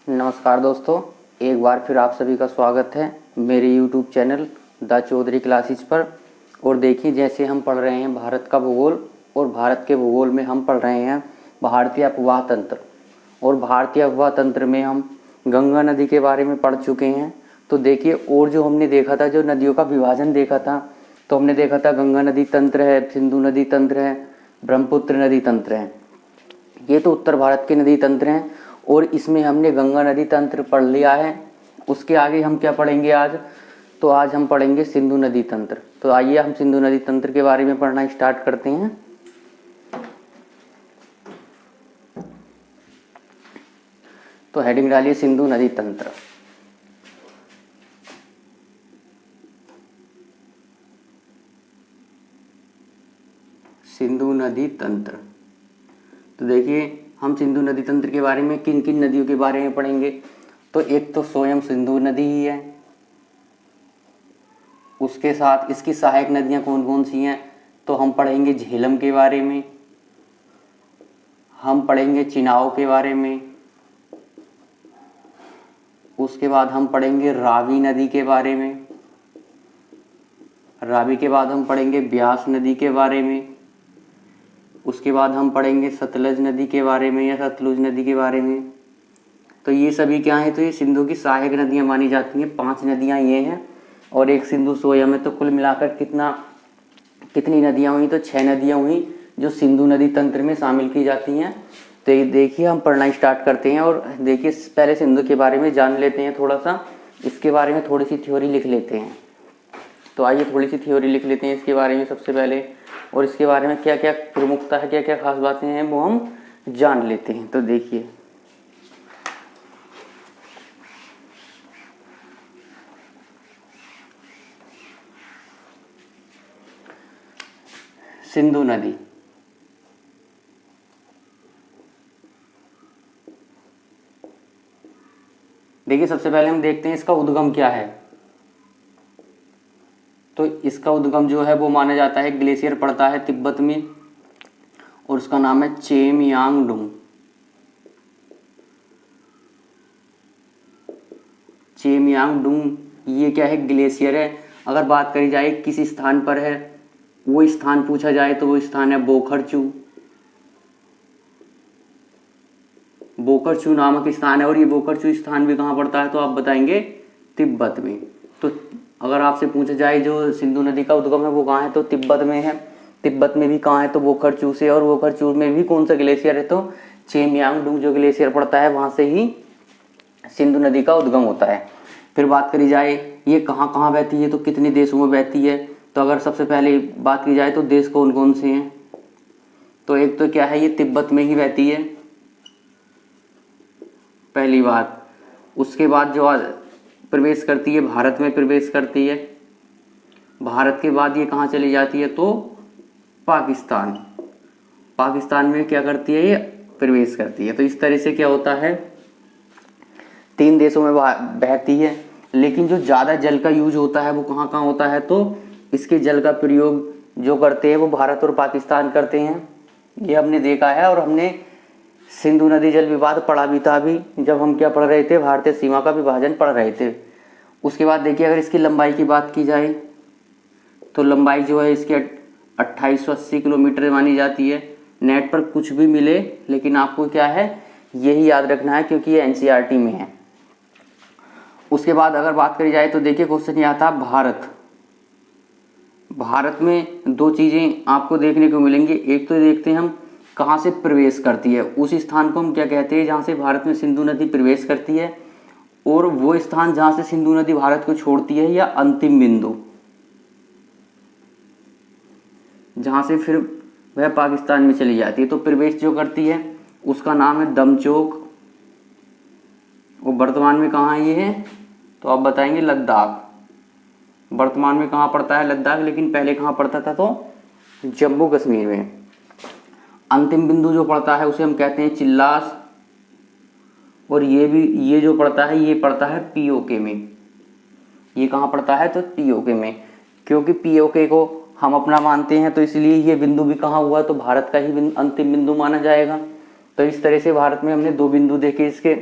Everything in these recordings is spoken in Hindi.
नमस्कार दोस्तों, एक बार फिर आप सभी का स्वागत है मेरे YouTube channel the Chaudhary classes पर। और देखिए, जैसे हम पढ़ रहे हैं भारत का भूगोल, और भारत के भूगोल में हम पढ़ रहे हैं भारतीय अफवाह तंत्र। और भारतीय अफवाह तंत्र में हम गंगा नदी के बारे में पढ़ चुके हैं। तो देखिए, और जो हमने देखा था, जो नदियों का विभाजन देखा था, तो हमने देखा था गंगा नदी तंत्र है, सिंधु नदी तंत्र है, ब्रह्मपुत्र नदी तंत्र है। ये तो उत्तर भारत के नदी तंत्र हैं, और इसमें हमने गंगा नदी तंत्र पढ़ लिया है। उसके आगे हम क्या पढ़ेंगे आज? तो आज हम पढ़ेंगे सिंधु नदी तंत्र। तो आइए हम सिंधु नदी तंत्र के बारे में पढ़ना स्टार्ट करते हैं। तो हेडिंग डालिए सिंधु नदी तंत्र। सिंधु नदी तंत्र। तो देखिए, हम सिंधु नदी तंत्र के बारे में किन किन नदियों के बारे में पढ़ेंगे। तो एक तो स्वयं सिंधु नदी ही है, उसके साथ इसकी सहायक नदियां कौन कौन सी हैं। तो हम पढ़ेंगे झेलम के बारे में, हम पढ़ेंगे चिनाव के बारे में, उसके बाद हम पढ़ेंगे रावी नदी के बारे में, रावी के बाद हम पढ़ेंगे ब्यास नदी के बारे में, उसके बाद हम पढ़ेंगे सतलज नदी के बारे में या सतलुज नदी के बारे में। तो ये सभी क्या है? तो ये सिंधु की सहायक नदियां मानी जाती हैं। 5 नदियां ये हैं और एक सिंधु सोयम है। तो कुल मिलाकर कितनी नदियां हुई? तो 6 नदियां हुई जो सिंधु नदी तंत्र में शामिल की जाती हैं। तो ये देखिए, हम पढ़ना स्टार्ट करते हैं। और देखिए, पहले सिंधु के बारे में जान लेते हैं थोड़ा सा, इसके बारे में थोड़ी सी थ्योरी लिख लेते हैं। तो आइए थोड़ी सी थ्योरी लिख लेते हैं इसके बारे में सबसे पहले, और इसके बारे में क्या क्या प्रमुखता है, क्या क्या खास बातें हैं, वो हम जान लेते हैं। तो देखिए, सिंधु नदी। देखिए, सबसे पहले हम देखते हैं इसका उद्गम क्या है। तो इसका उद्गम जो है वो माना जाता है, ग्लेशियर पड़ता है तिब्बत में, और उसका नाम है चेमयांगडुंग। चेमयांगडुंग ये क्या है? ग्लेशियर है। अगर बात करी जाए किस स्थान पर है, वो स्थान पूछा जाए तो वो स्थान है बोखरचू। बोखरचू नामक स्थान है, और ये बोखरचू स्थान भी कहाँ पड़ता है? तो आप बताएंगे तिब्बत में। तो अगर आपसे पूछा जाए जो सिंधु नदी का उद्गम है वो कहाँ है, तो तिब्बत में है। तिब्बत में भी कहाँ है? तो बोखरचू से। और बोखरचू में भी कौन सा ग्लेशियर है? तो चेमयांगडुंग जो ग्लेशियर पड़ता है वहां से ही सिंधु नदी का उद्गम होता है। फिर बात करी जाए ये कहाँ कहाँ बहती है, तो कितने देशों में बहती है। तो अगर सबसे पहले बात की जाए तो देश कौन कौन से हैं, तो एक तो क्या है, ये तिब्बत में ही बहती है, पहली बात। उसके बाद जो प्रवेश करती है, भारत में प्रवेश करती है। भारत के बाद ये कहाँ चली जाती है? तो पाकिस्तान। पाकिस्तान में क्या करती है? ये प्रवेश करती है। तो इस तरह से क्या होता है, 3 देशों में बहती है। लेकिन जो ज़्यादा जल का यूज होता है वो कहाँ कहाँ होता है? तो इसके जल का प्रयोग जो करते हैं वो भारत और पाकिस्तान करते हैं, ये हमने देखा है। और हमने सिंधु नदी जल विवाद पढ़ा भी था अभी, जब हम क्या पढ़ रहे थे? भारतीय सीमा का विभाजन पढ़ रहे थे। उसके बाद देखिए, अगर इसकी लंबाई की बात की जाए तो लंबाई जो है इसकी 2880 किलोमीटर मानी जाती है। नेट पर कुछ भी मिले, लेकिन आपको क्या है, यही याद रखना है, क्योंकि ये एनसीईआरटी में है। उसके बाद अगर बात करी जाए तो देखिए, क्वेश्चन ये आता है भारत। भारत में 2 चीज़ें आपको देखने को मिलेंगी। एक तो देखते हैं हम कहाँ से प्रवेश करती है, उस स्थान को हम क्या कहते हैं जहाँ से भारत में सिंधु नदी प्रवेश करती है, और वो स्थान जहाँ से सिंधु नदी भारत को छोड़ती है, या अंतिम बिंदु जहाँ से फिर वह पाकिस्तान में चली जाती है। तो प्रवेश जो करती है उसका नाम है दमचोक। वो वर्तमान में कहाँ ये है? तो आप बताएंगे लद्दाख। वर्तमान में कहाँ पड़ता है? लद्दाख। लेकिन पहले कहाँ पड़ता था? तो जम्मू कश्मीर में। अंतिम बिंदु जो पड़ता है उसे हम कहते हैं चिल्लास, और ये जो पड़ता है ये पड़ता है पीओके में। ये कहाँ पड़ता है? तो पीओके में। क्योंकि पीओके को हम अपना मानते हैं, तो इसलिए ये बिंदु भी कहाँ हुआ? तो भारत का ही अंतिम बिंदु माना जाएगा। तो इस तरह से भारत में हमने 2 बिंदु देखे इसके।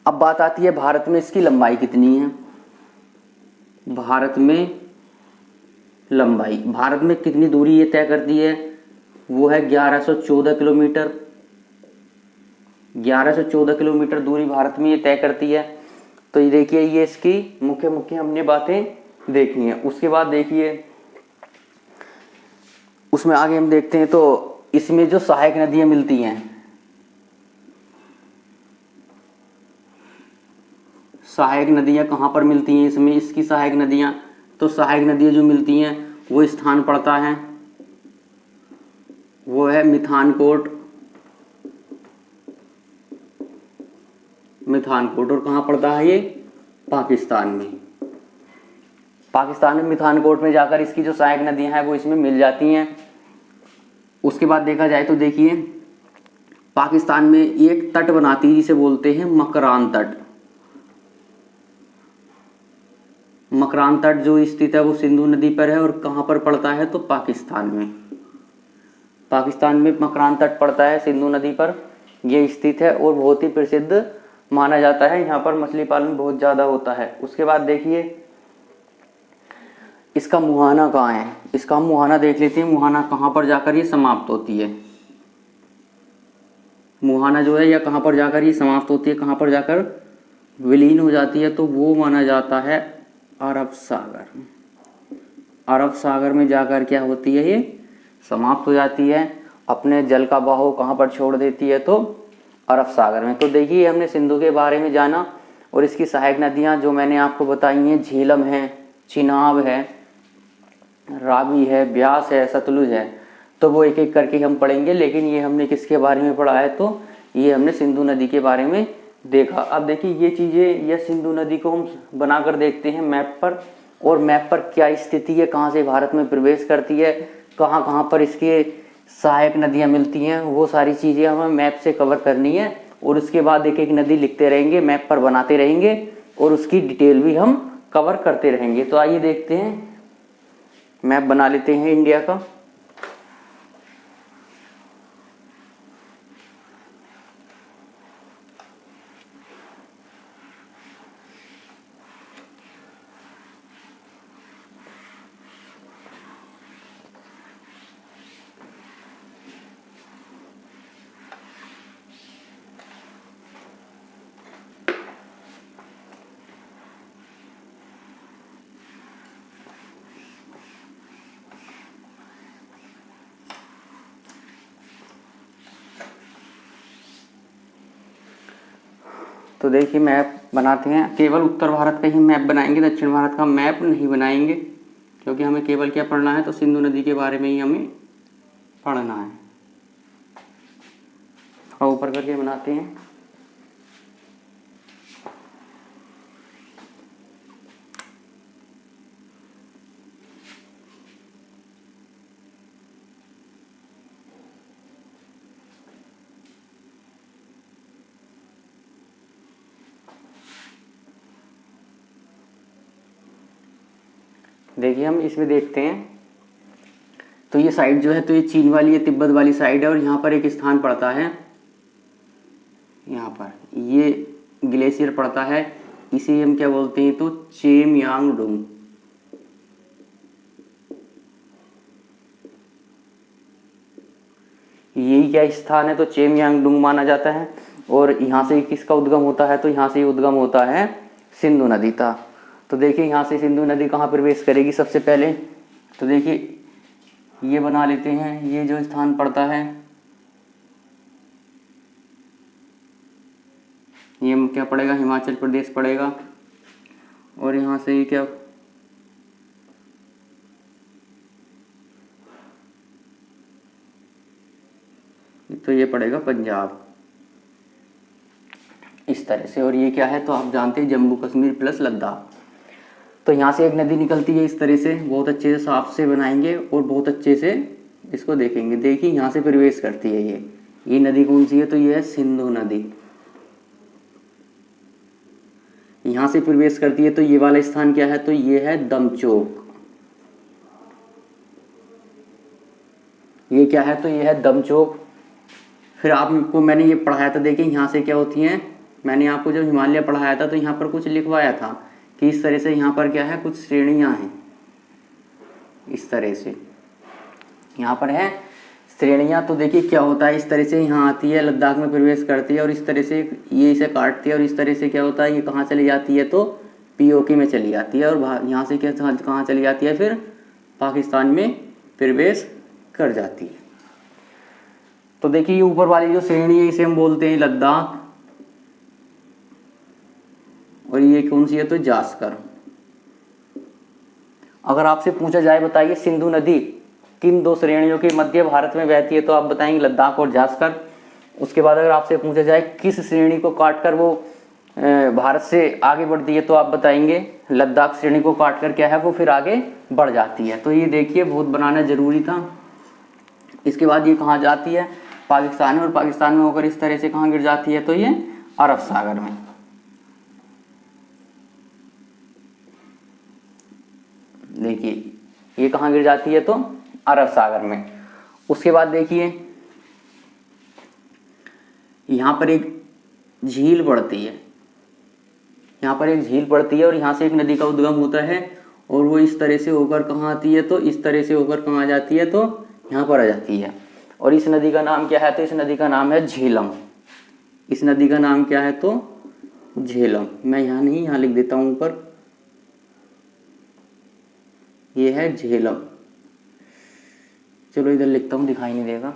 अब बात आती है भारत में इसकी लंबाई कितनी है। भारत में लंबाई, भारत में कितनी दूरी ये तय करती है, वो है 1114 किलोमीटर। 1114 किलोमीटर दूरी भारत में ये तय करती है। तो ये देखिए, ये इसकी मुख्य मुख्य हमने बातें देखी हैं। उसके बाद देखिए उसमें आगे हम देखते हैं तो इसमें जो सहायक नदियां मिलती हैं, सहायक नदियां कहाँ पर मिलती हैं इसमें, इसकी सहायक नदियां, तो सहायक नदियां जो मिलती हैं वो स्थान पड़ता है, वो है मिठानकोट। मिठानकोट, और कहाँ पड़ता है ये, पाकिस्तान में। पाकिस्तान में मिठानकोट में जाकर इसकी जो सहायक नदियां हैं वो इसमें मिल जाती हैं। उसके बाद देखा जाए तो देखिए पाकिस्तान में एक तट बनाती है जिसे बोलते हैं मकरान तट। मकरान तट जो स्थित है वो सिंधु नदी पर है, और कहाँ पर पड़ता है, तो पाकिस्तान में। पाकिस्तान में मकरान तट पड़ता है, सिंधु नदी पर ये स्थित है, और बहुत ही प्रसिद्ध माना जाता है। यहाँ पर मछली पालन बहुत ज़्यादा होता है। उसके बाद देखिए इसका मुहाना कहाँ है, इसका हम मुहाना देख लेते हैं। मुहाना कहाँ पर जाकर ये समाप्त होती है, मुहाना जो है या कहाँ पर जाकर ये समाप्त होती है, कहाँ पर जाकर विलीन हो जाती है, तो वो माना जाता है अरब सागर। अरब सागर में जाकर क्या होती है, ये समाप्त हो जाती है, अपने जल का बहाव कहाँ पर छोड़ देती है, तो अरब सागर में। तो देखिए हमने सिंधु के बारे में जाना, और इसकी सहायक नदियाँ जो मैंने आपको बताई हैं, झेलम है, चिनाब है, रावी है, ब्यास है, सतलुज है, तो वो एक एक करके हम पढ़ेंगे। लेकिन ये हमने किसके बारे में पढ़ा है, तो ये हमने सिंधु नदी के बारे में देखा। अब देखिए ये चीज़ें, यह सिंधु नदी को हम बनाकर देखते हैं मैप पर, और मैप पर क्या स्थिति है, कहाँ से भारत में प्रवेश करती है, कहाँ कहाँ पर इसके सहायक नदियाँ मिलती हैं, वो सारी चीज़ें हमें मैप से कवर करनी है। और उसके बाद एक एक नदी लिखते रहेंगे, मैप पर बनाते रहेंगे, और उसकी डिटेल भी हम कवर करते रहेंगे। तो आइए देखते हैं, मैप बना लेते हैं इंडिया का। तो देखिए मैप बनाते हैं, केवल उत्तर भारत का ही मैप बनाएंगे, दक्षिण भारत का मैप नहीं बनाएंगे, क्योंकि हमें केवल क्या पढ़ना है, तो सिंधु नदी के बारे में ही हमें पढ़ना है। थोड़ा ऊपर करके बनाते हैं। देखिए हम इसमें देखते हैं, तो ये साइड जो है, तो ये चीन वाली, ये तिब्बत वाली साइड है, और यहाँ पर एक स्थान पड़ता है, यहाँ पर ये ग्लेशियर पड़ता है, इसे हम क्या बोलते हैं, तो चेमयांगडुंग। यही क्या स्थान है, तो चेमयांगडुंग माना जाता है। और यहाँ से किसका उद्गम होता है, तो यहाँ से उद्गम होता है सिंधु नदी का। तो देखिए यहाँ से सिंधु नदी कहाँ प्रवेश करेगी सबसे पहले, तो देखिए ये बना लेते हैं, ये जो स्थान पड़ता है, ये क्या पड़ेगा, हिमाचल प्रदेश पड़ेगा। और यहाँ से ये क्या, तो ये पड़ेगा पंजाब, इस तरह से। और ये क्या है, तो आप जानते हैं जम्मू कश्मीर प्लस लद्दाख। तो यहाँ से एक नदी निकलती है इस तरह से, बहुत अच्छे से साफ से बनाएंगे और बहुत अच्छे से इसको देखेंगे। देखिए यहाँ से प्रवेश करती है ये नदी कौन सी है, तो ये है सिंधु नदी। यहाँ से प्रवेश करती है, तो ये वाला स्थान क्या है, तो ये है दमचोक। ये क्या है, तो ये है दमचोक। फिर आपको मैंने ये पढ़ाया था, देखिए यहाँ से क्या होती हैं, मैंने आपको जब हिमालय पढ़ाया था तो यहाँ पर कुछ लिखवाया था कि इस तरह से यहाँ पर क्या है, कुछ श्रेणियाँ हैं। इस तरह से यहाँ पर है श्रेणियाँ। तो देखिए क्या होता है, इस तरह से यहाँ आती है, लद्दाख में प्रवेश करती है और इस तरह से ये इसे काटती है और इस तरह से क्या होता है, ये कहाँ चली जाती है, तो पीओके में चली जाती है और यहाँ से क्या कहाँ चली जाती है, फिर पाकिस्तान में प्रवेश कर जाती है। तो देखिए ये ऊपर वाली जो श्रेणी है इसे हम बोलते हैं लद्दाख, और ये कौन सी है, तो जास्कर। अगर आपसे पूछा जाए बताइए सिंधु नदी किन दो श्रेणियों के मध्य भारत में बहती है, तो आप बताएंगे लद्दाख और जास्कर। उसके बाद अगर आपसे पूछा जाए किस श्रेणी को काटकर वो भारत से आगे बढ़ती है, तो आप बताएंगे लद्दाख श्रेणी को काटकर क्या है, वो फिर आगे बढ़ जाती है। तो ये देखिए बहुत बनाना जरूरी था। इसके बाद ये कहाँ जाती है, पाकिस्तान में, और पाकिस्तान में होकर इस तरह से कहाँ गिर जाती है, तो ये अरब सागर में। देखिए ये कहाँ गिर जाती है, तो अरब सागर में। उसके बाद देखिए यहाँ पर एक झील पड़ती है, यहाँ पर एक झील पड़ती है और यहाँ से एक नदी का उद्गम होता है और वो इस तरह से होकर कहाँ आती है, तो इस तरह से होकर कहाँ आ जाती है, तो यहाँ पर आ जाती है। और इस नदी का नाम क्या है, तो इस नदी का नाम है झेलम। इस नदी का नाम क्या है, तो झेलम। मैं यहाँ नहीं, यहाँ लिख देता हूँ ऊपर, ये है झेलम। चलो इधर लिखता हूँ, दिखाई नहीं देगा,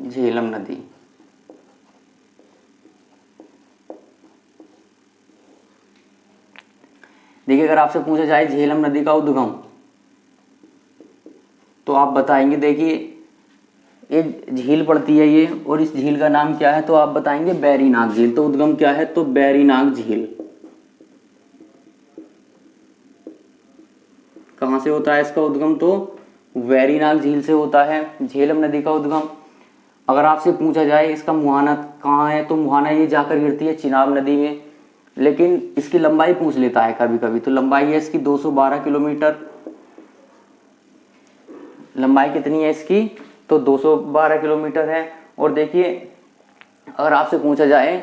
झेलम नदी। देखिए अगर आपसे पूछा जाए झेलम नदी का उद्गम, तो आप बताएंगे, देखिए एक झील पड़ती है ये, और इस झील का नाम क्या है, तो आप बताएंगे बैरीनाग झील। तो उद्गम क्या है, तो बैरीनाग झील। कहाँ से होता है इसका उद्गम, तो बैरीनाग झील से होता है झेलम नदी का उद्गम। अगर आपसे पूछा जाए इसका मुहाना कहाँ है, तो मुहाना ये जाकर गिरती है चिनाब नदी में, लेकिन इसकी लंबाई पूछ लेता है कभी कभी। तो लंबाई है इसकी 212 किलोमीटर। लंबाई कितनी है इसकी, तो 212 किलोमीटर है। और देखिए अगर आपसे पूछा जाए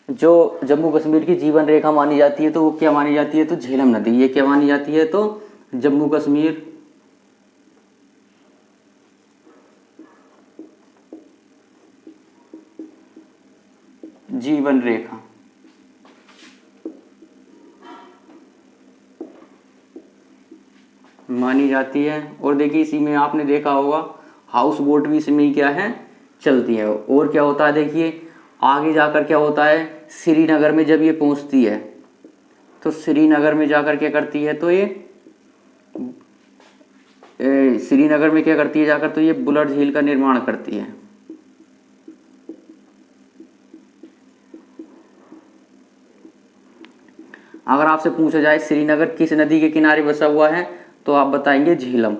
जो जम्मू कश्मीर की जीवन रेखा मानी जाती है, तो वो क्या मानी जाती है, तो झेलम नदी। ये क्या मानी जाती है, तो जम्मू कश्मीर जीवन रेखा मानी जाती है। और देखिए इसी में आपने देखा होगा हाउस बोट भी इसमें ही क्या है, चलती है। और क्या होता है, देखिए आगे जाकर क्या होता है, श्रीनगर में जब ये पहुंचती है, तो श्रीनगर में जाकर क्या करती है, तो ये श्रीनगर में क्या करती है जाकर, तो ये बुलर झील का निर्माण करती है। अगर आपसे पूछा जाए श्रीनगर किस नदी के किनारे बसा हुआ है, तो आप बताएंगे झेलम।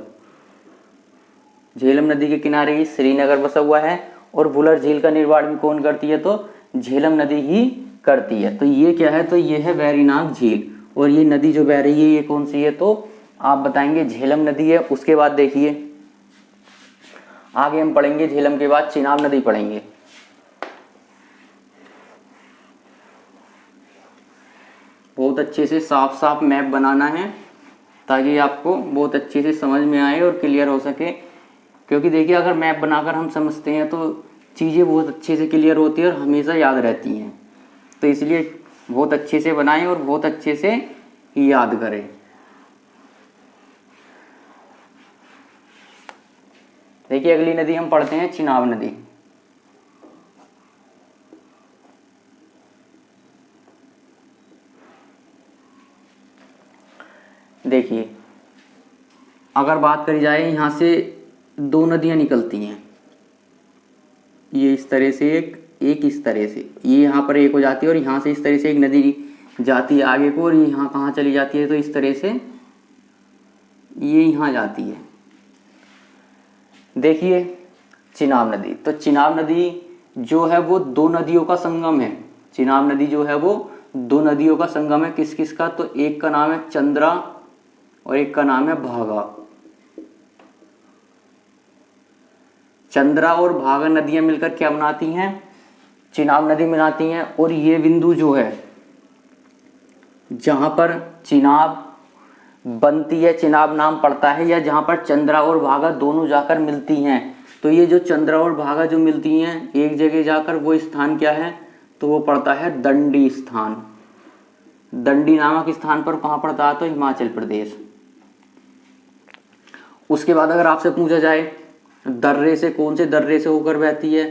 झेलम नदी के किनारे ही श्रीनगर बसा हुआ है। और बुलर झील का निर्माण भी कौन करती है, तो झेलम नदी ही करती है। तो ये क्या है, तो ये है बैरीनाग झील। और ये नदी जो बह रही है ये कौन सी है, तो आप बताएंगे झेलम नदी है। उसके बाद देखिए आगे हम पढ़ेंगे, झेलम के बाद चिनाब नदी पढ़ेंगे। बहुत अच्छे से साफ साफ मैप बनाना है ताकि आपको बहुत अच्छे से समझ में आए और क्लियर हो सके। क्योंकि देखिए अगर मैप बनाकर हम समझते हैं तो चीज़ें बहुत अच्छे से क्लियर होती है और हमेशा याद रहती हैं। तो इसलिए बहुत अच्छे से बनाएं और बहुत अच्छे से याद करें। देखिए अगली नदी हम पढ़ते हैं चिनाब नदी। देखिए अगर बात करी जाए, यहाँ से दो नदियाँ निकलती हैं, ये इस तरह से एक इस तरह से, ये यहाँ पर एक हो जाती है और यहाँ से इस तरह से एक नदी जाती है आगे को, और ये यहाँ कहाँ चली जाती है, तो इस तरह से ये यहाँ जाती है। देखिए चिनाब नदी, तो चिनाब नदी जो है वो दो नदियों का संगम है। चिनाब नदी जो है वो दो नदियों का संगम है। किस किस का, तो एक का नाम है चंद्रा और एक का नाम है भागा। चंद्रा और भागा नदियां मिलकर क्या बनाती हैं, चिनाब नदी में आती हैं। और ये बिंदु जो है जहाँ पर चिनाब बनती है, चिनाब नाम पड़ता है, या जहाँ पर चंद्रा और भागा दोनों जाकर मिलती हैं, तो ये जो चंद्रा और भागा जो मिलती हैं एक जगह जाकर, वो स्थान क्या है, तो वो पड़ता है दंडी स्थान। दंडी नामक स्थान पर कहाँ पड़ता है, तो हिमाचल प्रदेश। उसके बाद अगर आपसे पूछा जाए दर्रे से, कौन से दर्रे से होकर बहती है,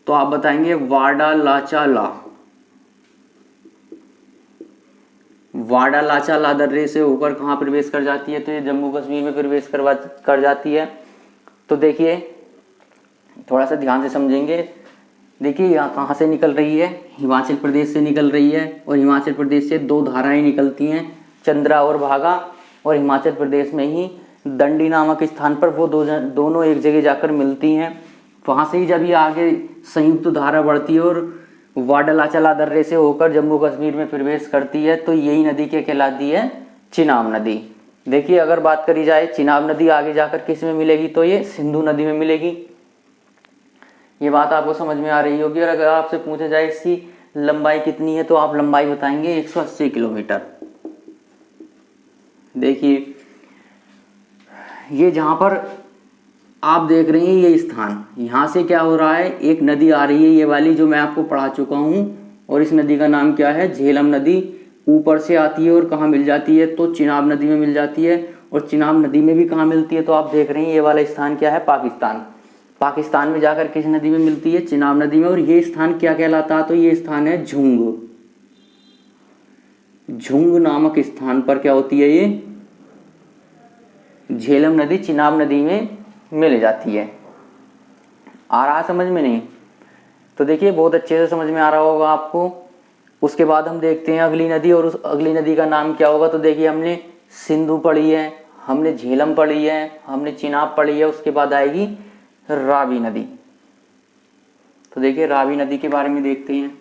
तो आप बताएंगे वाडालाचाला। वाडालाचाला दर्रे से होकर कहाँ प्रवेश कर जाती है, तो ये जम्मू कश्मीर में प्रवेश कर जाती है। तो देखिए थोड़ा सा ध्यान से समझेंगे। देखिए यहाँ कहाँ से निकल रही है, हिमाचल प्रदेश से निकल रही है, और हिमाचल प्रदेश से दो धाराएं निकलती हैं, चंद्रा और भागा, और हिमाचल प्रदेश में ही दंडी नामक स्थान पर वो दोनों एक जगह जाकर मिलती हैं। वहाँ से ही जब ये आगे संयुक्त धारा बढ़ती है और वाडालाचाला दर्रे से होकर जम्मू कश्मीर में प्रवेश करती है, तो यही नदी क्या कहलाती है, चिनाब नदी। देखिए अगर बात करी जाए चिनाब नदी आगे जाकर किस में मिलेगी, तो ये सिंधु नदी में मिलेगी। ये बात आपको समझ में आ रही होगी। और अगर आपसे पूछा जाए इसकी लंबाई कितनी है, तो आप लंबाई बताएंगे 180 किलोमीटर। देखिए ये जहाँ पर आप देख रहे हैं ये स्थान, यहाँ से क्या हो रहा है, एक नदी आ रही है ये वाली जो मैं आपको पढ़ा चुका हूँ, और इस नदी का नाम क्या है, झेलम नदी। ऊपर से आती है और कहाँ मिल जाती है, तो चिनाब नदी में मिल जाती है। और चिनाब नदी में भी कहाँ मिलती है, तो आप देख रहे हैं ये वाला स्थान क्या है, पाकिस्तान। पाकिस्तान में जाकर किस नदी में मिलती है, चिनाब नदी में। और ये स्थान क्या कहलाता है, तो ये स्थान है झुंग। झुंग नामक स्थान पर क्या होती है, ये झेलम नदी चिनाब नदी में मिल जाती है। आ रहा समझ में नहीं, तो देखिए बहुत अच्छे से समझ में आ रहा होगा आपको। उसके बाद हम देखते हैं अगली नदी, और उस अगली नदी का नाम क्या होगा। तो देखिए हमने सिंधु पढ़ी है, हमने झेलम पढ़ी है, हमने चिनाब पढ़ी है, उसके बाद आएगी रावी नदी। तो देखिए रावी नदी के बारे में देखते हैं।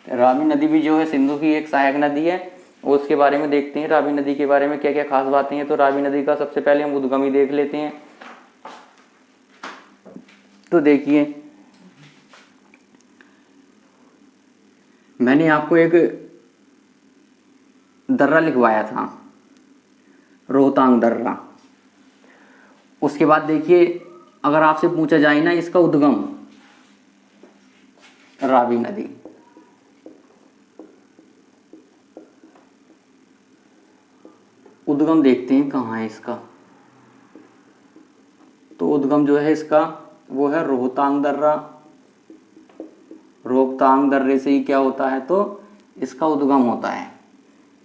रावी नदी भी जो है सिंधु की एक सहायक नदी है, और उसके बारे में देखते हैं रावी नदी के बारे में क्या क्या खास बातें हैं। तो रावी नदी का सबसे पहले हम उद्गम ही देख लेते हैं। तो देखिए मैंने आपको एक दर्रा लिखवाया था, रोहतांग दर्रा। उसके बाद देखिए अगर आपसे पूछा जाए ना इसका उद्गम, रावी नदी। उद्गम देखते हैं कहाँ है इसका। तो उद्गम जो है इसका वो है रोहतांग दर्रा। रोहतांग दर्रे से ही क्या होता है, तो इसका उद्गम होता है।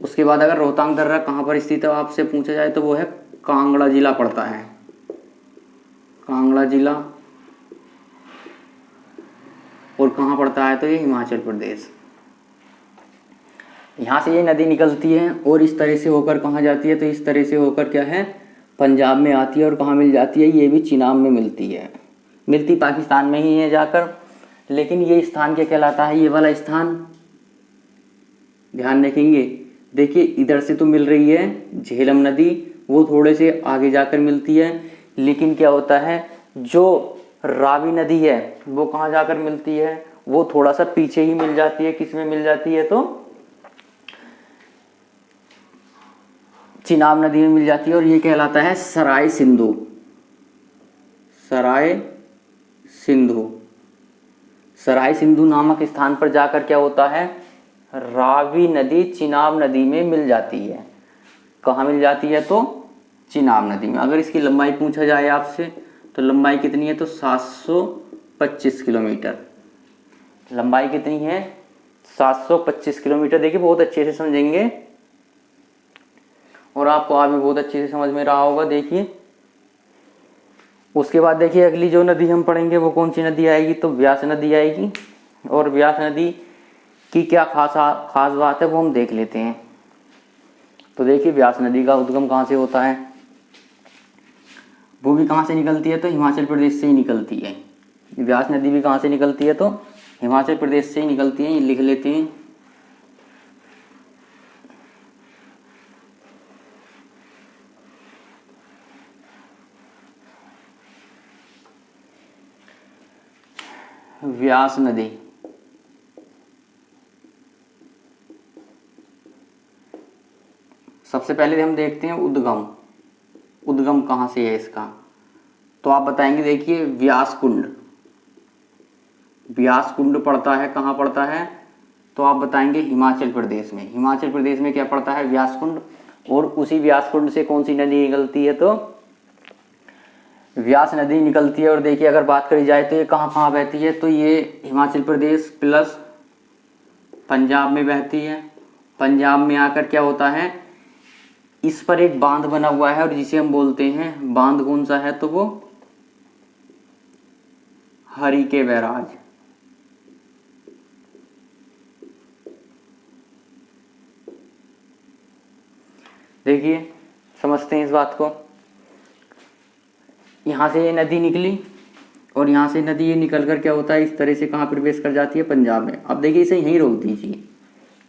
उसके बाद अगर रोहतांग दर्रा कहाँ पर स्थित है आपसे पूछा जाए, तो वो है कांगड़ा जिला पड़ता है, कांगड़ा जिला। और कहाँ पड़ता है, तो ये हिमाचल प्रदेश। यहाँ से ये नदी निकलती है और इस तरह से होकर कहाँ जाती है, तो इस तरह से होकर क्या है, पंजाब में आती है। और कहाँ मिल जाती है, ये भी चिनाब में मिलती है। मिलती पाकिस्तान में ही है जाकर, लेकिन ये स्थान क्या कहलाता है, ये वाला स्थान ध्यान रखेंगे। देखिए इधर से तो मिल रही है झेलम नदी, वो थोड़े से आगे जाकर मिलती है। लेकिन क्या होता है, जो रावी नदी है वो कहाँ जाकर मिलती है, वो थोड़ा सा पीछे ही मिल जाती है। किस में मिल जाती है, तो चिनाब नदी में मिल जाती है। और ये कहलाता है सराय सिंधु। सराय सिंधु, सराय सिंधु नामक स्थान पर जाकर क्या होता है, रावी नदी चिनाब नदी में मिल जाती है। कहाँ मिल जाती है, तो चिनाब नदी में। अगर इसकी लंबाई पूछा जाए आपसे, तो लंबाई कितनी है, तो 725 किलोमीटर। लंबाई कितनी है, 725 किलोमीटर। देखिए बहुत अच्छे से समझेंगे और आपको आज भी बहुत अच्छे से समझ में रहा होगा। देखिए उसके बाद देखिए अगली जो नदी हम पढ़ेंगे वो कौन सी नदी आएगी, तो व्यास नदी आएगी। और व्यास नदी की क्या खास बात है वो हम देख लेते हैं। तो देखिए व्यास नदी का उद्गम कहाँ से होता है, वो भी कहाँ से निकलती है, तो हिमाचल प्रदेश से ही निकलती है। व्यास नदी भी कहाँ से निकलती है, तो हिमाचल प्रदेश से ही निकलती है। ये लिख लेते हैं। व्यास नदी। सबसे पहले हम देखते हैं उद्गम। उद्गम कहाँ से है इसका, तो आप बताएंगे देखिए व्यास कुंड। व्यास कुंड पड़ता है, कहाँ पड़ता है, तो आप बताएंगे हिमाचल प्रदेश में। हिमाचल प्रदेश में क्या पड़ता है, व्यास कुंड। और उसी व्यास कुंड से कौन सी नदी निकलती है, तो व्यास नदी निकलती है। और देखिए अगर बात करी जाए तो ये कहाँ कहाँ बहती है, तो ये हिमाचल प्रदेश प्लस पंजाब में बहती है। पंजाब में आकर क्या होता है, इस पर एक बांध बना हुआ है और जिसे हम बोलते हैं, बांध कौन सा है, तो वो हरिके बैराज। देखिए समझते हैं इस बात को। यहाँ से ये नदी निकली और यहाँ से नदी ये निकल कर क्या होता है, इस तरह से कहाँ प्रवेश कर जाती है, पंजाब में। अब देखिए इसे यहीं रोक दीजिए,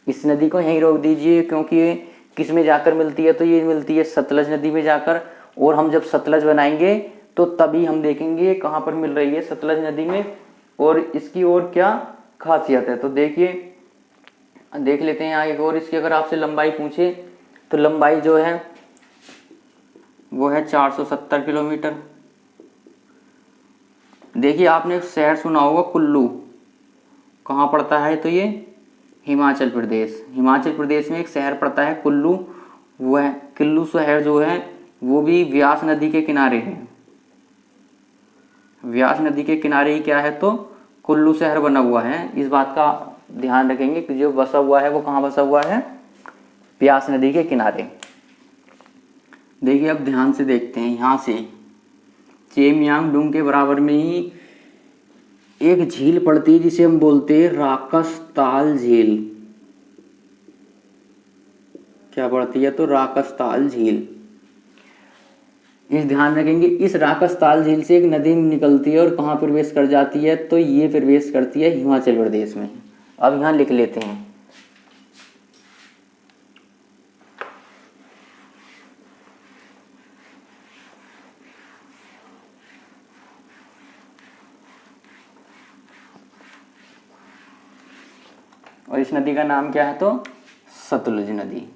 इस नदी को यहीं रोक दीजिए, क्योंकि ये किस में जाकर मिलती है, तो ये मिलती है सतलज नदी में जाकर। और हम जब सतलज बनाएंगे तो तभी हम देखेंगे कहाँ पर मिल रही है, सतलज नदी में। और इसकी और क्या खासियत है, तो देखिए देख लेते हैं यहाँ एक और। इसकी अगर आपसे लंबाई पूछे तो लंबाई जो है वो है 470 किलोमीटर। देखिए आपने एक शहर सुना होगा कुल्लू, कहाँ पड़ता है, तो ये हिमाचल प्रदेश। हिमाचल प्रदेश में एक शहर पड़ता है कुल्लू। वह कुल्लू शहर जो है वो भी व्यास नदी के किनारे है। व्यास नदी के किनारे ही क्या है, तो कुल्लू शहर बना हुआ है। इस बात का ध्यान रखेंगे कि जो बसा हुआ है वो कहाँ बसा हुआ है, व्यास नदी के किनारे। देखिए अब ध्यान से देखते हैं, यहाँ से चेमयांगडुंग के बराबर में ही एक झील पड़ती है जिसे हम बोलते हैं राकसताल झील। क्या पड़ती है, तो राकसताल झील। इस ध्यान रखेंगे, इस राकसताल झील से एक नदी निकलती है और कहाँ प्रवेश कर जाती है, तो ये प्रवेश करती है हिमाचल प्रदेश में। अब यहाँ लिख लेते हैं। और इस नदी का नाम क्या है, तो सतलुज नदी।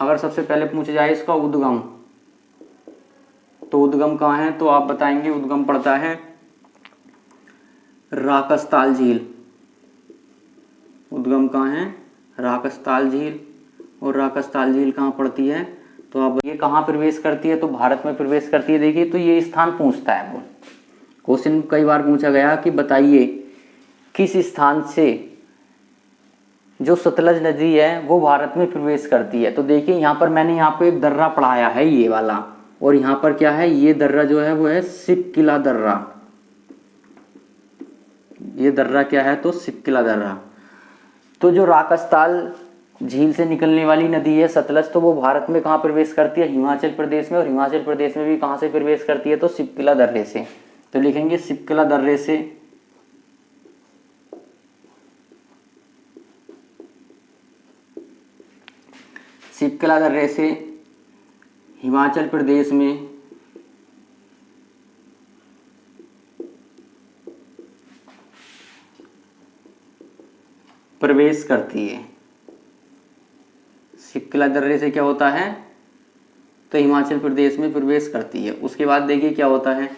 अगर सबसे पहले पूछा जाए इसका उद्गम, तो उद्गम कहाँ है, तो आप बताएंगे उद्गम पड़ता है राकसताल झील। उद्गम कहाँ है, राकसताल झील। और राकसताल झील कहाँ पड़ती है, तो अब ये कहाँ प्रवेश करती है, तो भारत में प्रवेश करती है। देखिए तो ये स्थान पूछता है, वो क्वेश्चन कई बार पूछा गया कि बताइए किस स्थान से जो सतलज नदी है वो भारत में प्रवेश करती है। तो देखिए यहाँ पर मैंने यहाँ पे एक दर्रा पढ़ाया है, ये वाला। और यहाँ पर क्या है, ये दर्रा जो है वो है सिपकिला दर्रा। ये दर्रा क्या है, तो सिपकिला दर्रा। तो जो राकसताल झील से निकलने वाली नदी है सतलज, तो वो भारत में कहाँ प्रवेश करती है, हिमाचल प्रदेश में। और हिमाचल प्रदेश में भी कहाँ से प्रवेश करती है, तो सिपकिला दर्रे से। तो लिखेंगे सिपकिला दर्रे से सिपकिला दर्रे से हिमाचल प्रदेश में प्रवेश करती है। सिपकिला दर्रे से क्या होता है, तो हिमाचल प्रदेश में प्रवेश करती है। उसके बाद देखिए क्या होता है,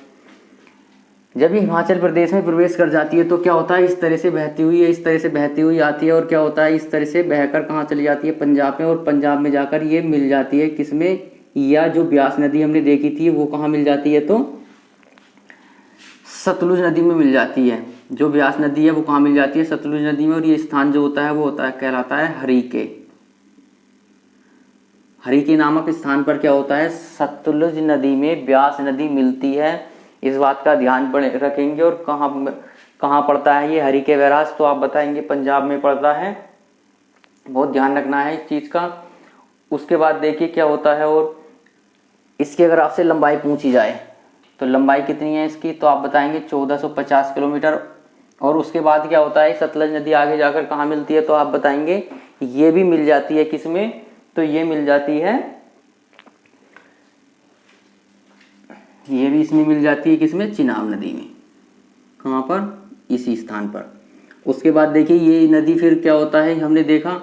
जब ये हिमाचल प्रदेश में प्रवेश कर जाती है तो क्या होता है, इस तरह से बहती हुई है, इस तरह से बहती हुई आती है। और क्या होता है, इस तरह से बहकर कहाँ चली जाती है, पंजाब में। और पंजाब में जाकर ये मिल जाती है किसमें, या जो ब्यास नदी हमने देखी थी वो कहाँ मिल जाती है, तो सतलुज नदी में मिल जाती है। जो ब्यास नदी है वो कहाँ मिल जाती है, सतलुज नदी में। और ये स्थान जो होता है वो होता है, कहलाता है हरिके। हरिके नामक स्थान पर क्या होता है, सतलुज नदी में ब्यास नदी मिलती है। इस बात का ध्यान रखेंगे। और कहाँ पड़ता है ये हरिके बैराज, तो आप बताएंगे पंजाब में पड़ता है। बहुत ध्यान रखना है इस चीज़ का। उसके बाद देखिए क्या होता है, और इसकी अगर आपसे लंबाई पूछी जाए तो लंबाई कितनी है इसकी, तो आप बताएंगे 1450 किलोमीटर। और उसके बाद क्या होता है, सतलज नदी आगे जाकर कहाँ मिलती है, तो आप बताएंगे ये भी मिल जाती है किसमें, तो ये मिल जाती है ये भी इसमें मिल जाती है, किसमें, चिनाब नदी में। कहाँ पर, इसी स्थान पर। उसके बाद देखिए ये नदी फिर क्या होता है, हमने देखा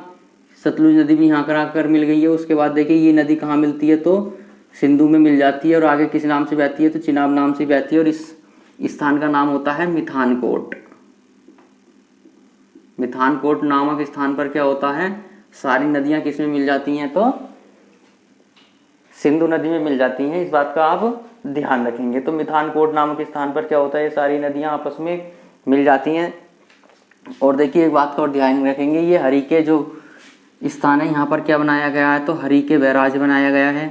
सतलुज नदी भी यहाँ कर आकर मिल गई है। उसके बाद देखिए ये नदी कहाँ मिलती है, तो सिंधु में मिल जाती है, और आगे किस नाम से बहती है, तो चिनाब नाम से बहती है, और इस स्थान का नाम होता है मिथानकोट। मिथानकोट नामक स्थान पर क्या होता है, सारी नदियां किसमें मिल जाती हैं, तो सिंधु नदी में मिल जाती हैं। इस बात का आप ध्यान रखेंगे। तो मिथानकोट नामक स्थान पर क्या होता है, ये सारी नदियां आपस में मिल जाती हैं। और देखिए एक बात का और ध्यान रखेंगे, ये हरिके जो स्थान है यहाँ पर क्या बनाया गया है, तो हरिके बैराज बनाया गया है।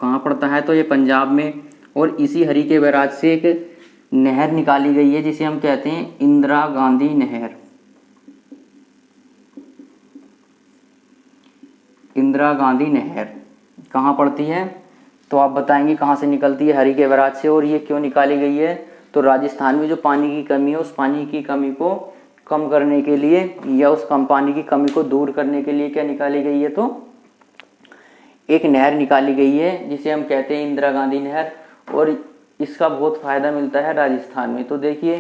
कहाँ पड़ता है, तो ये पंजाब में। और इसी हरिके बैराज से एक नहर निकाली गई है जिसे हम कहते हैं इंदिरा गांधी नहर। इंदिरा गांधी नहर कहाँ पड़ती है, तो आप बताएंगे कहाँ से निकलती है, हरिके बैराज से। और ये क्यों निकाली गई है, तो राजस्थान में जो पानी की कमी है, उस पानी की कमी को कम करने के लिए, या उस कम पानी की कमी को दूर करने के लिए क्या निकाली गई है, तो एक नहर निकाली गई है जिसे हम कहते हैं इंदिरा गांधी नहर। और इसका बहुत फायदा मिलता है राजस्थान में। तो देखिए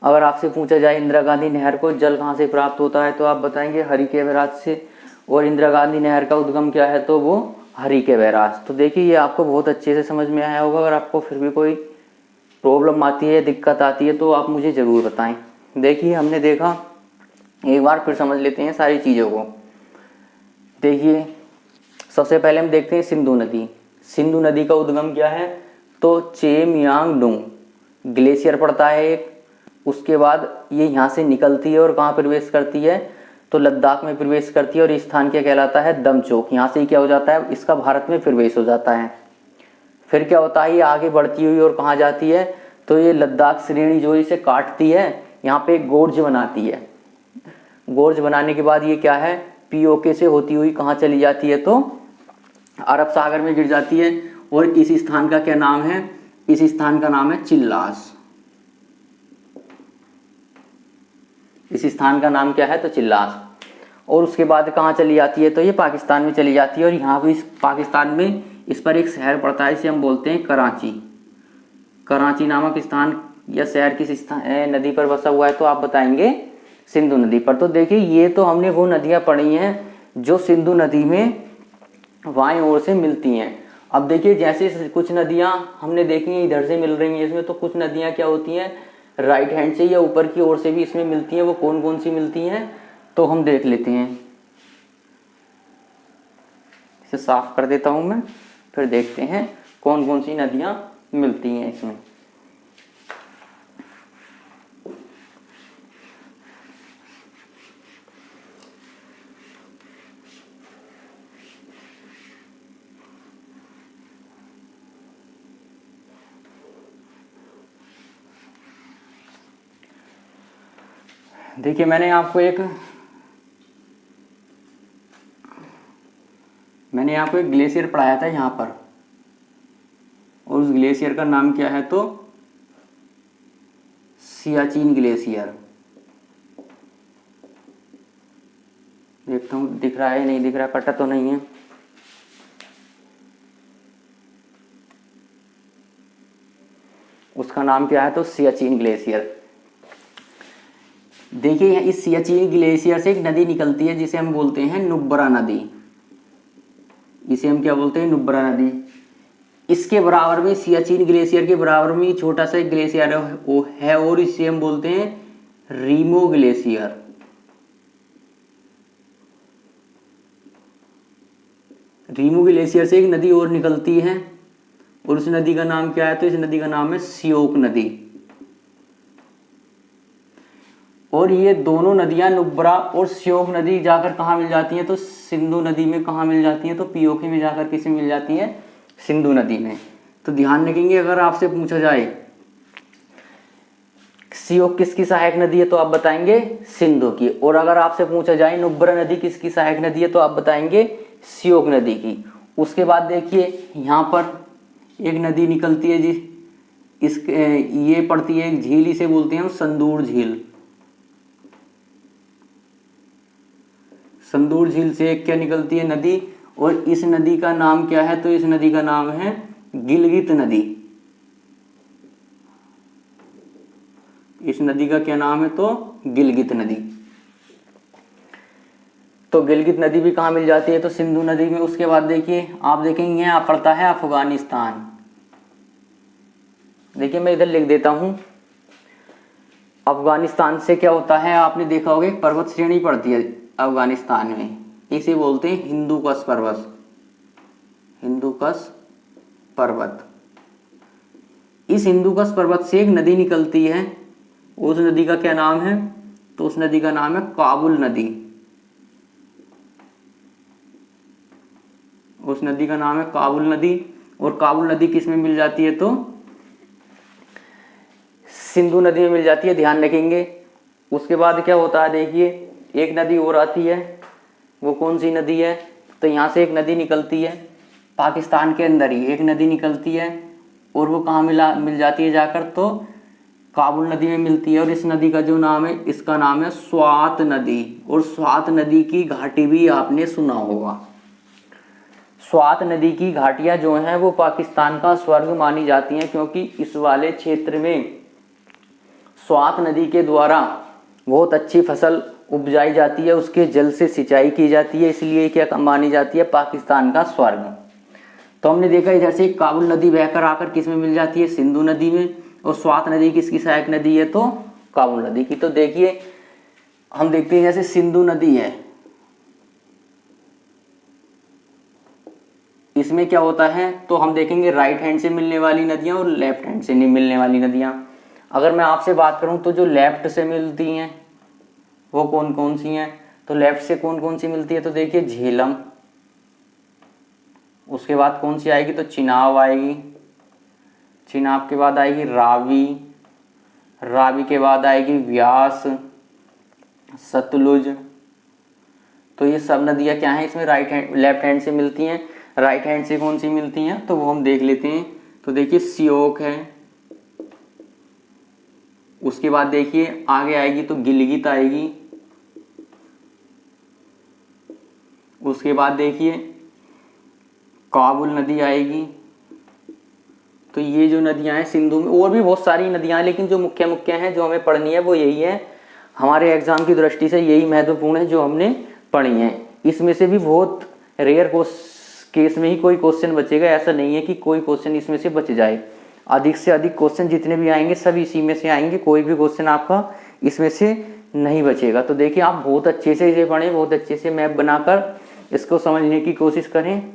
अगर आपसे पूछा जाए इंदिरा गांधी नहर को जल कहाँ से प्राप्त होता है, तो आप बताएंगे हरिके बैराज से। और इंदिरा गांधी नहर का उद्गम क्या है, तो वो हरिके बैराज। तो देखिए ये आपको बहुत अच्छे से समझ में आया होगा। अगर आपको फिर भी कोई प्रॉब्लम आती है, दिक्कत आती है, तो आप मुझे ज़रूर बताएं। देखिए हमने देखा, एक बार फिर समझ लेते हैं सारी चीज़ों को। देखिए सबसे पहले हम देखते हैं सिंधु नदी। सिंधु नदी का उद्गम क्या है, तो चेमयांगडोंग ग्लेशियर पड़ता है एक। उसके बाद ये यहाँ से निकलती है और कहाँ प्रवेश करती है, तो लद्दाख में प्रवेश करती है। और इस स्थान क्या कहलाता है, दमचौक। यहाँ से क्या हो जाता है, इसका भारत में प्रवेश हो जाता है। फिर क्या होता है, ये आगे बढ़ती हुई और कहाँ जाती है, तो ये लद्दाख श्रेणी जो इसे काटती है, यहाँ पे एक गोर्ज बनाती है। गोर्ज बनाने के बाद ये क्या है, पीओके से होती हुई कहाँ चली जाती है, तो अरब सागर में गिर जाती है। और इस स्थान का क्या नाम है, इस स्थान का नाम है चिल्लास। इस स्थान का नाम क्या है, तो चिल्लास। और उसके बाद कहाँ चली जाती है, तो ये पाकिस्तान में चली जाती है। और यहाँ भी इस पाकिस्तान में इस पर एक शहर पड़ता है, इसे हम बोलते हैं कराची। कराची नामक स्थान या शहर किस स्थान नदी पर बसा हुआ है, तो आप बताएंगे सिंधु नदी पर। तो देखिए ये तो हमने वो नदियाँ पढ़ी हैं जो सिंधु नदी में बाईं ओर से मिलती हैं। अब देखिए जैसे कुछ नदियाँ हमने देखी हैं इधर से मिल रही हैं इसमें, तो कुछ नदियाँ क्या होती हैं राइट हैंड से या ऊपर की ओर से भी इसमें मिलती हैं। वो कौन कौन सी मिलती हैं, तो हम देख लेते हैं। इसे साफ कर देता हूँ मैं, फिर देखते हैं कौन कौन सी नदियाँ मिलती हैं इसमें। देखिए मैंने आपको एक ग्लेशियर पढ़ाया था यहाँ पर, और उस ग्लेशियर का नाम क्या है, तो सियाचिन ग्लेशियर। देखता हूँ दिख रहा है नहीं दिख रहा, कटा तो नहीं है। उसका नाम क्या है, तो सियाचिन ग्लेशियर। देखिए इस सियाचिन ग्लेशियर से एक नदी निकलती है जिसे हम बोलते हैं नुब्रा नदी। इसे हम क्या बोलते हैं, नुब्रा नदी। इसके बराबर में सियाचिन ग्लेशियर के बराबर में छोटा सा एक ग्लेशियर है और इसे हम बोलते हैं रीमो ग्लेशियर। रीमो ग्लेशियर से एक नदी और निकलती है और उस नदी का नाम क्या है, तो इस नदी का नाम है श्योक नदी। और ये दोनों नदियां नुब्रा और श्योक नदी जाकर कहाँ मिल जाती हैं, तो सिंधु नदी में। कहाँ मिल जाती हैं, तो पीओके में जाकर किसे मिल जाती है, सिंधु नदी में। तो ध्यान रखेंगे अगर आपसे पूछा जाए श्योक किसकी सहायक नदी है, तो आप बताएंगे सिंधु की। और अगर आपसे पूछा जाए नुब्रा नदी किसकी सहायक नदी है, तो आप बताएंगे श्योक नदी की। उसके बाद देखिए यहाँ पर एक नदी निकलती है ये पड़ती है एक झील, इसे बोलते हैं संदूर झील। संदूर झील से एक क्या निकलती है, नदी। और इस नदी का नाम क्या है? तो इस नदी का नाम है गिलगित नदी। इस नदी का क्या नाम है? तो गिलगित नदी। तो गिलगित नदी भी कहाँ मिल जाती है? तो सिंधु नदी में। उसके बाद देखिए, आप देखेंगे यहाँ पड़ता है अफगानिस्तान। देखिए मैं इधर लिख देता हूँ, अफगानिस्तान से क्या होता है, आपने देखा होगा एक पर्वत श्रेणी पड़ती है अफगानिस्तान में, इसे बोलते हैं हिंदूकुश पर्वत। हिंदूकुश पर्वत। इस हिंदूकुश पर्वत से एक नदी निकलती है, उस नदी का क्या नाम है? तो उस नदी का नाम है काबुल नदी। उस नदी का नाम है काबुल नदी। और काबुल नदी किस में मिल जाती है? तो सिंधु नदी में मिल जाती है, ध्यान रखेंगे। उसके बाद क्या होता है, देखिए एक नदी और आती है, वो कौन सी नदी है? तो यहाँ से एक नदी निकलती है, पाकिस्तान के अंदर ही एक नदी निकलती है, और वो कहाँ मिल जाती है जाकर? तो काबुल नदी में मिलती है। और इस नदी का जो नाम है, इसका नाम है स्वात नदी। और स्वात नदी की घाटी भी आपने सुना होगा। स्वात नदी की घाटियाँ जो हैं वो पाकिस्तान का स्वर्ग मानी जाती हैं, क्योंकि इस वाले क्षेत्र में स्वात नदी के द्वारा बहुत अच्छी फसल उपजाई जाती है, उसके जल से सिंचाई की जाती है, इसलिए क्या मानी जाती है? पाकिस्तान का स्वर्ग। तो हमने देखा इधर से काबुल नदी बहकर आकर किस में मिल जाती है? सिंधु नदी में। और स्वात नदी किसकी सहायक नदी है? तो काबुल नदी की। तो देखिए हम देखते हैं जैसे सिंधु नदी है, इसमें क्या होता है? तो हम देखेंगे राइट हैंड से मिलने वाली नदियां और लेफ्ट हैंड से नहीं मिलने वाली नदियां। अगर मैं आपसे बात करूं तो जो लेफ्ट से मिलती हैं वो कौन कौन सी हैं? तो लेफ्ट से कौन कौन सी मिलती है? तो देखिए झेलम, उसके बाद कौन सी आएगी? तो चिनाब आएगी। चिनाब के बाद आएगी रावी। रावी के बाद आएगी व्यास, सतलुज। तो ये सब नदियां क्या हैं? इसमें लेफ्ट हैंड से मिलती हैं। राइट हैंड से कौन सी मिलती हैं? तो वो हम देख लेते हैं। तो देखिए सियोक है, उसके बाद देखिए आगे आएगी तो गिलगित आएगी, उसके बाद देखिए काबुल नदी आएगी। तो ये जो नदियां हैं सिंधु में, और भी बहुत सारी नदियां हैं, लेकिन जो मुख्य मुख्य हैं जो हमें पढ़नी है वो यही है। हमारे एग्जाम की दृष्टि से यही महत्वपूर्ण है जो हमने पढ़ी है। इसमें से भी बहुत रेयर केस में ही कोई क्वेश्चन बचेगा, ऐसा नहीं है कि कोई क्वेश्चन इसमें से बच जाए। अधिक से अधिक क्वेश्चन जितने भी आएंगे सब इसी में से आएंगे, कोई भी क्वेश्चन आपका इसमें से नहीं बचेगा। तो देखिए आप बहुत अच्छे से इसे पढ़ें, बहुत अच्छे से मैप बनाकर इसको समझने की कोशिश करें।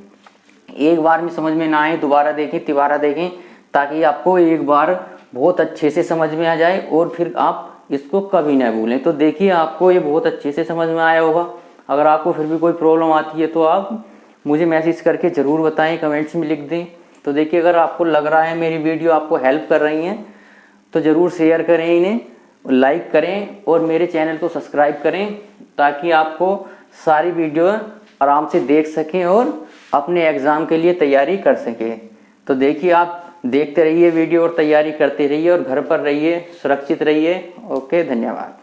एक बार में समझ में ना आए दोबारा देखें, तिबारा देखें, ताकि आपको एक बार बहुत अच्छे से समझ में आ जाए और फिर आप इसको कभी ना भूलें। तो देखिए आपको ये बहुत अच्छे से समझ में आया होगा। अगर आपको फिर भी कोई प्रॉब्लम आती है तो आप मुझे मैसेज करके ज़रूर बताएं, कमेंट्स में लिख दें। तो देखिए अगर आपको लग रहा है मेरी वीडियो आपको हेल्प कर रही हैं तो ज़रूर शेयर करें, इन्हें लाइक करें और मेरे चैनल को सब्सक्राइब करें, ताकि आपको सारी वीडियो आराम से देख सकें और अपने एग्ज़ाम के लिए तैयारी कर सकें। तो देखिए आप देखते रहिए वीडियो और तैयारी करते रहिए और घर पर रहिए, सुरक्षित रहिए। ओके, धन्यवाद।